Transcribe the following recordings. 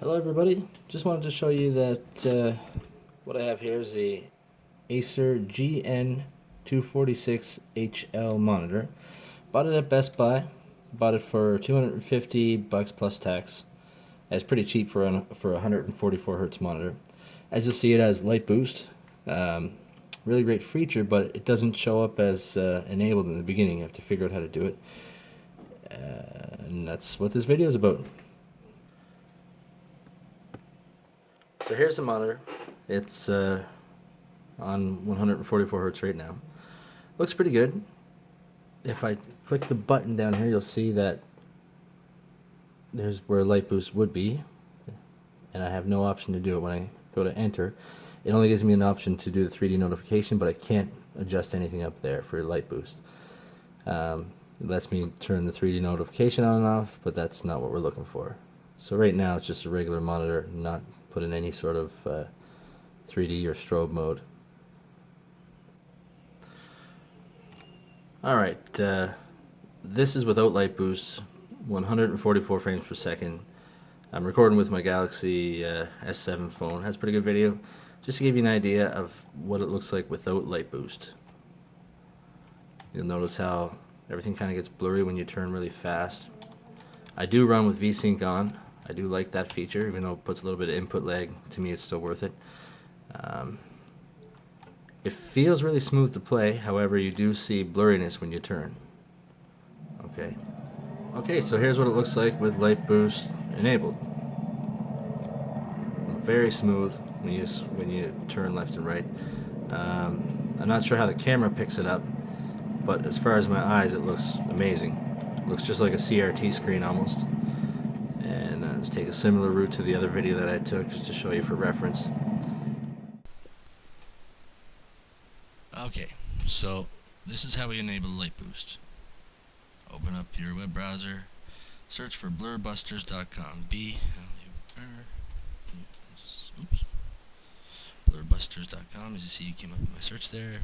Hello everybody, just wanted to show you that what I have here is the ACER GN246HL monitor. Bought it at Best Buy, bought it for $250 plus tax. That's pretty cheap for a 144 Hz monitor. As you'll see, it has Lightboost. Really great feature, but it doesn't show up as enabled in the beginning. You have to figure out how to do it. And that's what this video is about. So here's the monitor. It's on 144 Hz right now. Looks pretty good. If I click the button down here, you'll see that there's where Lightboost would be, and I have no option to do it. When I go to enter, it only gives me an option to do the 3D notification, but I can't adjust anything up there for Lightboost. It lets me turn the 3D notification on and off, but that's not what we're looking for. So right now it's just a regular monitor, not put in any sort of 3D or strobe mode. Alright, this is without Lightboost, 144 frames per second. I'm recording with my Galaxy S7 phone. It has pretty good video. Just to give you an idea of what it looks like without Lightboost. You'll notice how everything kind of gets blurry when you turn really fast. I do run with VSync on. I do like that feature, even though it puts a little bit of input lag. To me, it's still worth it. It feels really smooth to play, however, you do see blurriness when you turn. Okay, so here's what it looks like with Lightboost enabled. Very smooth when you turn left and right. I'm not sure how the camera picks it up, but as far as my eyes, it looks amazing. It looks just like a CRT screen almost. And let's take a similar route to the other video that I took just to show you for reference. Okay, so this is how we enable Lightboost. Open up your web browser, search for blurbusters.com. Blurbusters.com. As you see, you came up in my search there.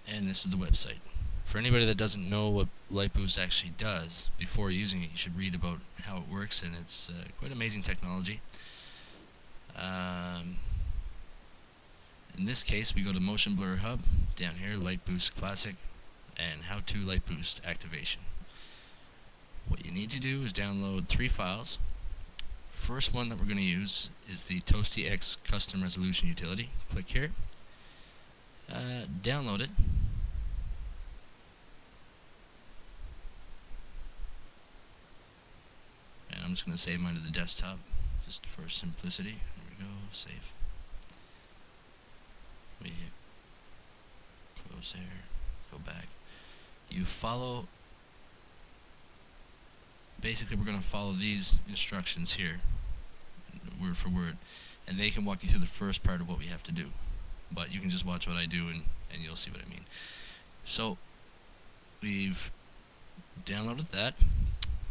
And this is the website. For anybody that doesn't know what Lightboost actually does, before using it, you should read about how it works, and it's quite amazing technology. In this case, we go to Motion Blur Hub, down here, Lightboost Classic, and How to Lightboost Activation. What you need to do is download 3 files. First one that we're going to use is the ToastyX Custom Resolution Utility. Click here, download it. And I'm just going to save mine to the desktop, just for simplicity. There we go, save. We close there, go back. You follow, basically we're going to follow these instructions here, word for word, and they can walk you through the first part of what we have to do. But you can just watch what I do and you'll see what I mean. So, we've downloaded that.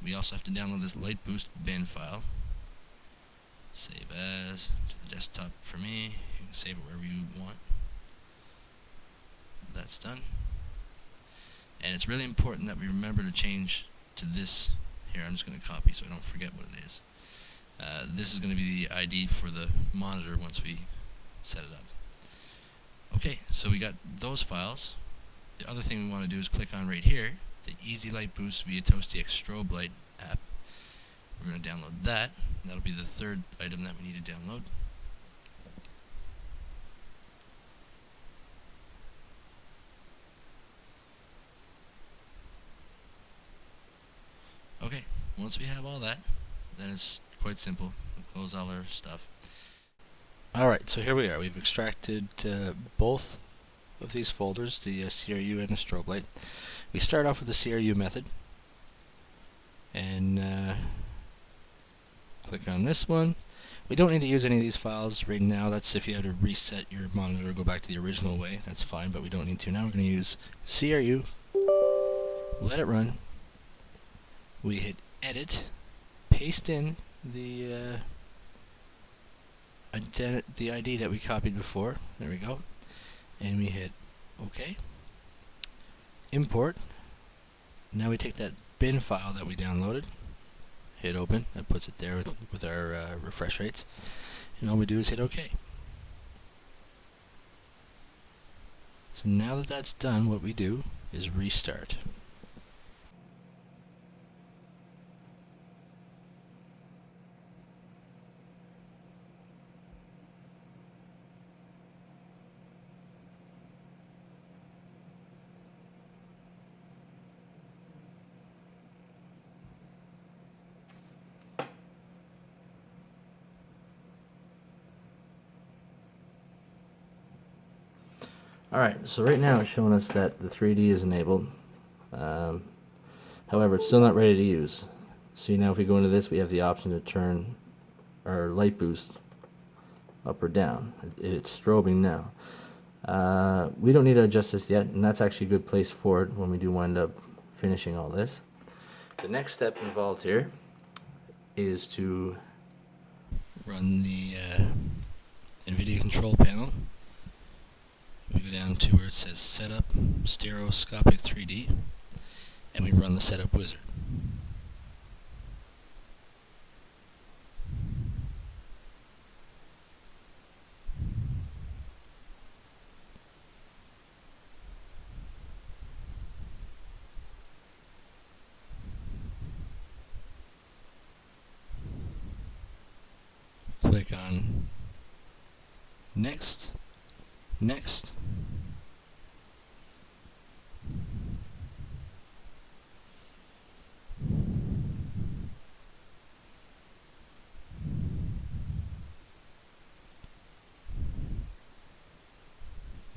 We also have to download this Lightboost bin file. Save as to the desktop for me. You can save it wherever you want. That's done. And it's really important that we remember to change to this here. I'm just going to copy so I don't forget what it is. This is going to be the ID for the monitor once we set it up. Okay, so we got those files. The other thing we want to do is click on right here, the Easy Lightboost via ToastyX Strobe Light app. We're going to download that. That'll be the third item that we need to download. Okay, once we have all that, then it's quite simple. We'll close all our stuff. Alright, so here we are. We've extracted both of these folders, the CRU and the strobe light. We start off with the CRU method, and click on this one. We don't need to use any of these files right now. That's if you had to reset your monitor or go back to the original way. That's fine, but we don't need to. Now we're going to use CRU, let it run. We hit edit, paste in the ID that we copied before. There we go. And we hit OK. Import. Now we take that bin file that we downloaded hit open. That puts it there with our refresh rates. And all we do is hit OK. So now that that's done, what we do is restart. Alright, so right now it's showing us that the 3D is enabled. However, it's still not ready to use. So now if we go into this, we have the option to turn our light boost up or down. It's strobing now. We don't need to adjust this yet, and that's actually a good place for it when we do wind up finishing all this. The next step involved here is to run the Nvidia control panel. We go down to where it says Setup Stereoscopic 3D, and we run the Setup Wizard. Click on Next, Next.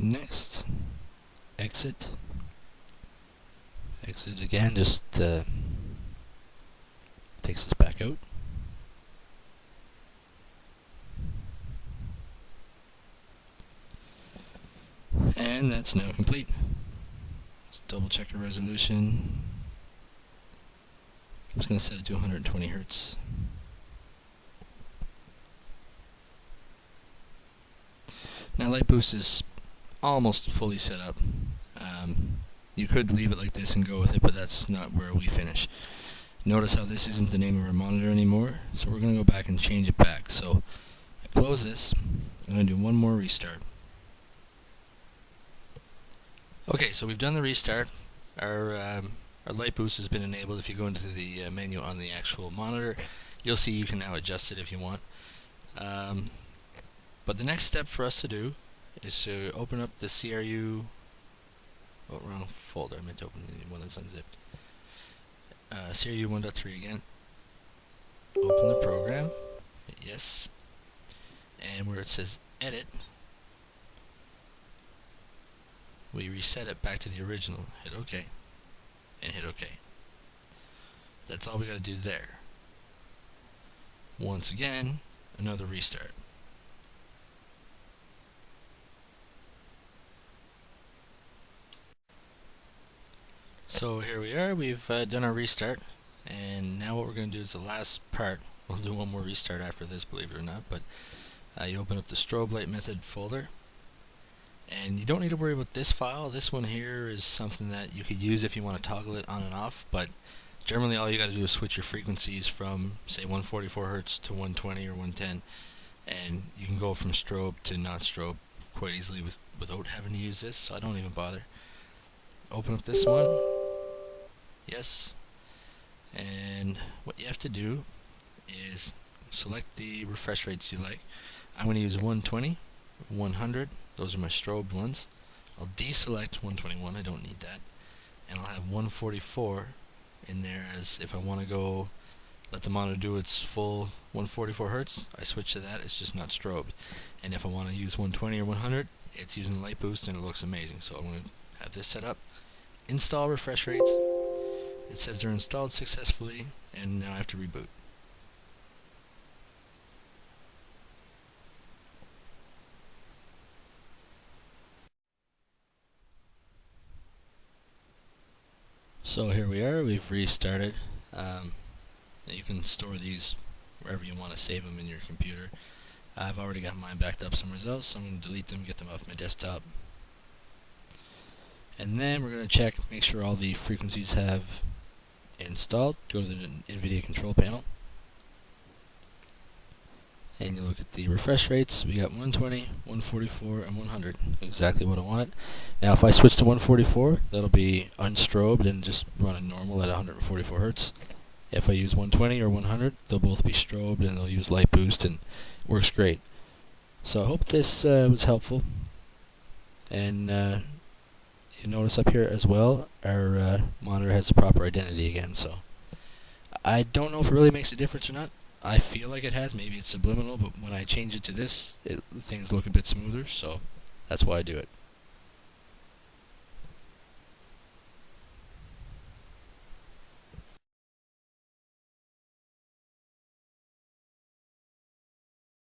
Next, exit. Exit again, just takes us back out. And that's now complete. Let's double check our resolution. I'm just going to set it to 120 Hertz. Now Lightboost is almost fully set up. You could leave it like this and go with it, but that's not where we finish. Notice how this isn't the name of our monitor anymore, so we're going to go back and change it back. So I close this. I'm going to do one more restart. Okay, so we've done the restart. Our light boost has been enabled. If you go into the menu on the actual monitor, you'll see you can now adjust it if you want. But the next step for us to do is to open up the CRU. Oh, wrong folder. I meant to open the one that's unzipped. CRU 1.3 again. Open the program. Hit yes. And where it says Edit, we reset it back to the original. Hit OK. And hit OK. That's all we got to do there. Once again, another restart. So here we are, we've done our restart, and now what we're going to do is the last part. We'll do one more restart after this, believe it or not, but you open up the strobe light method folder, and you don't need to worry about this file. This one here is something that you could use if you want to toggle it on and off, but generally all you got to do is switch your frequencies from, say, 144 Hertz to 120 or 110, and you can go from strobe to not strobe quite easily without having to use this, so I don't even bother. Open up this one. Yes, and what you have to do is select the refresh rates you like. I'm going to use 120, 100, those are my strobed ones. I'll deselect 121, I don't need that, and I'll have 144 in there as if I want to go let the monitor do its full 144 Hertz, I switch to that, it's just not strobed. And if I want to use 120 or 100, it's using the light boost and it looks amazing. So I'm going to have this set up. Install refresh rates. It says they're installed successfully, and now I have to reboot. So here we are, we've restarted. You can store these wherever you want to save them in your computer. I've already got mine backed up somewhere else, so I'm going to delete them, get them off my desktop. And then we're going to check, make sure all the frequencies have installed, go to the Nvidia control panel, and you look at the refresh rates. We got 120, 144, and 100. Exactly what I wanted. Now if I switch to 144, that'll be unstrobed and just running normal at 144 Hertz. If I use 120 or 100, they'll both be strobed and they'll use light boost, and it works great. So I hope this was helpful. And you notice up here as well, our monitor has the proper identity again. So I don't know if it really makes a difference or not. I feel like it has. Maybe it's subliminal, but when I change it to this, things look a bit smoother. So that's why I do it.